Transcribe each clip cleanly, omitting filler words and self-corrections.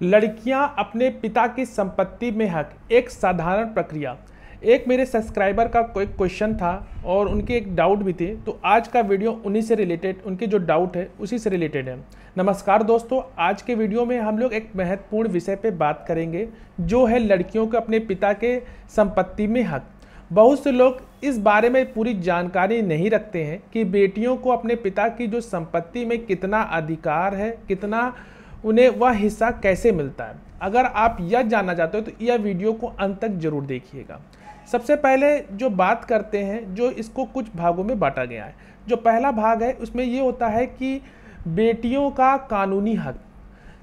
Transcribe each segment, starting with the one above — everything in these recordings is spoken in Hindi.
लड़कियां अपने पिता की संपत्ति में हक, एक साधारण प्रक्रिया। एक मेरे सब्सक्राइबर का कोई क्वेश्चन था और उनके एक डाउट भी थे, तो आज का वीडियो उन्हीं से रिलेटेड, उनके जो डाउट है उसी से रिलेटेड है। नमस्कार दोस्तों, आज के वीडियो में हम लोग एक महत्वपूर्ण विषय पे बात करेंगे, जो है लड़कियों को अपने पिता के संपत्ति में हक। बहुत से लोग इस बारे में पूरी जानकारी नहीं रखते हैं कि बेटियों को अपने पिता की जो संपत्ति में कितना अधिकार है, कितना उन्हें वह हिस्सा कैसे मिलता है। अगर आप यह जानना चाहते हो तो यह वीडियो को अंत तक जरूर देखिएगा। सबसे पहले जो बात करते हैं, जो इसको कुछ भागों में बांटा गया है। जो पहला भाग है उसमें ये होता है कि बेटियों का कानूनी हक।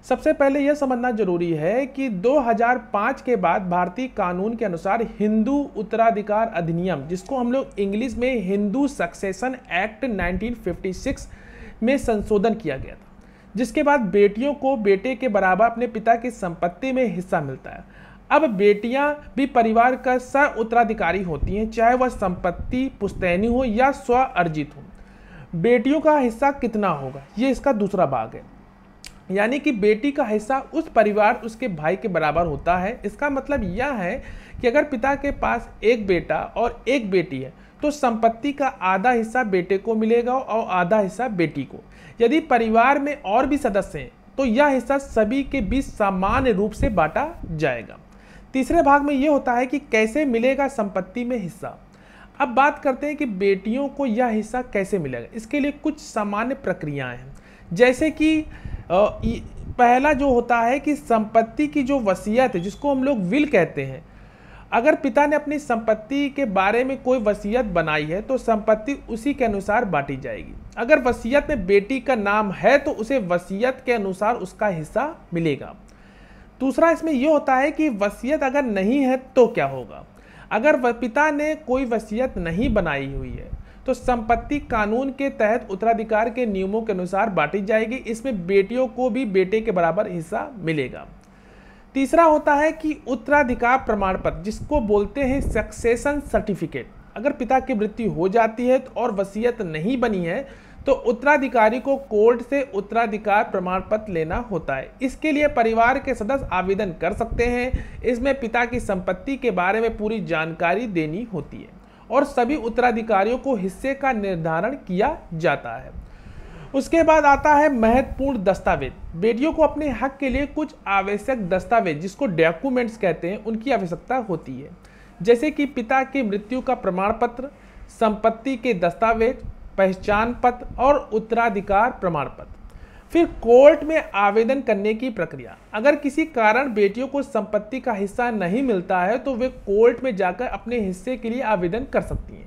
सबसे पहले यह समझना जरूरी है कि 2005 के बाद भारतीय कानून के अनुसार हिंदू उत्तराधिकार अधिनियम, जिसको हम लोग इंग्लिश में हिंदू सक्सेशन एक्ट 1956 में संशोधन किया गया था, जिसके बाद बेटियों को बेटे के बराबर अपने पिता की संपत्ति में हिस्सा मिलता है। अब बेटियां भी परिवार का सह उत्तराधिकारी होती हैं, चाहे वह संपत्ति पुश्तैनी हो या स्व अर्जित हो। बेटियों का हिस्सा कितना होगा, ये इसका दूसरा भाग है। यानी कि बेटी का हिस्सा उस परिवार, उसके भाई के बराबर होता है। इसका मतलब यह है कि अगर पिता के पास एक बेटा और एक बेटी है तो संपत्ति का आधा हिस्सा बेटे को मिलेगा और आधा हिस्सा बेटी को। यदि परिवार में और भी सदस्य हैं तो यह हिस्सा सभी के बीच सामान्य रूप से बांटा जाएगा। तीसरे भाग में यह होता है कि कैसे मिलेगा संपत्ति में हिस्सा। अब बात करते हैं कि बेटियों को यह हिस्सा कैसे मिलेगा। इसके लिए कुछ सामान्य प्रक्रियाएं हैं, जैसे कि पहला जो होता है कि संपत्ति की जो वसीयत है, जिसको हम लोग विल कहते हैं। अगर पिता ने अपनी संपत्ति के बारे में कोई वसीयत बनाई है तो संपत्ति उसी के अनुसार बांटी जाएगी। अगर वसीयत में बेटी का नाम है तो उसे वसीयत के अनुसार उसका हिस्सा मिलेगा। दूसरा इसमें यह होता है कि वसीयत अगर नहीं है तो क्या होगा। अगर पिता ने कोई वसीयत नहीं बनाई हुई है तो संपत्ति कानून के तहत उत्तराधिकार के नियमों के अनुसार बांटी जाएगी। इसमें बेटियों को भी बेटे के बराबर हिस्सा मिलेगा। तीसरा होता है कि उत्तराधिकार प्रमाण पत्र, जिसको बोलते हैं सक्सेशन सर्टिफिकेट। अगर पिता की मृत्यु हो जाती है और वसीयत नहीं बनी है तो उत्तराधिकारी को कोर्ट से उत्तराधिकार प्रमाण पत्र लेना होता है। इसके लिए परिवार के सदस्य आवेदन कर सकते हैं। इसमें पिता की संपत्ति के बारे में पूरी जानकारी देनी होती है और सभी उत्तराधिकारियों को हिस्से का निर्धारण किया जाता है। उसके बाद आता है महत्वपूर्ण दस्तावेज। बेटियों को अपने हक के लिए कुछ आवश्यक दस्तावेज, जिसको डॉक्यूमेंट्स कहते हैं, उनकी आवश्यकता होती है, जैसे कि पिता की मृत्यु का प्रमाण पत्र, संपत्ति के दस्तावेज, पहचान पत्र और उत्तराधिकार प्रमाण पत्र। फिर कोर्ट में आवेदन करने की प्रक्रिया। अगर किसी कारण बेटियों को संपत्ति का हिस्सा नहीं मिलता है तो वे कोर्ट में जाकर अपने हिस्से के लिए आवेदन कर सकती हैं।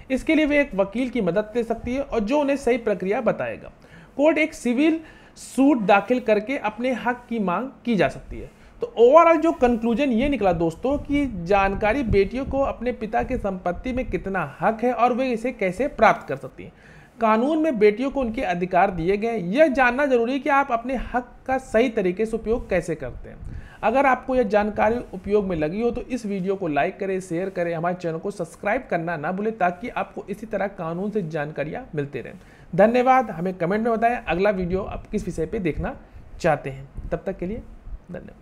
इसके लिए वे एक वकील की मदद ले सकती है और जो उन्हें सही प्रक्रिया बताएगा। कोर्ट एक सिविल सूट दाखिल करके अपने हक की मांग की जा सकती है। तो ओवरऑल जो कंक्लूजन ये निकला दोस्तों कि जानकारी बेटियों को अपने पिता की संपत्ति में कितना हक है और वे इसे कैसे प्राप्त कर सकती हैं। कानून में बेटियों को उनके अधिकार दिए गए। यह जानना जरूरी है कि आप अपने हक का सही तरीके से उपयोग कैसे करते हैं। अगर आपको यह जानकारी उपयोग में लगी हो तो इस वीडियो को लाइक करें, शेयर करें, हमारे चैनल को सब्सक्राइब करना ना भूलें, ताकि आपको इसी तरह कानून से जानकारियाँ मिलते रहें। धन्यवाद। हमें कमेंट में बताएं अगला वीडियो आप किस विषय पे देखना चाहते हैं। तब तक के लिए धन्यवाद।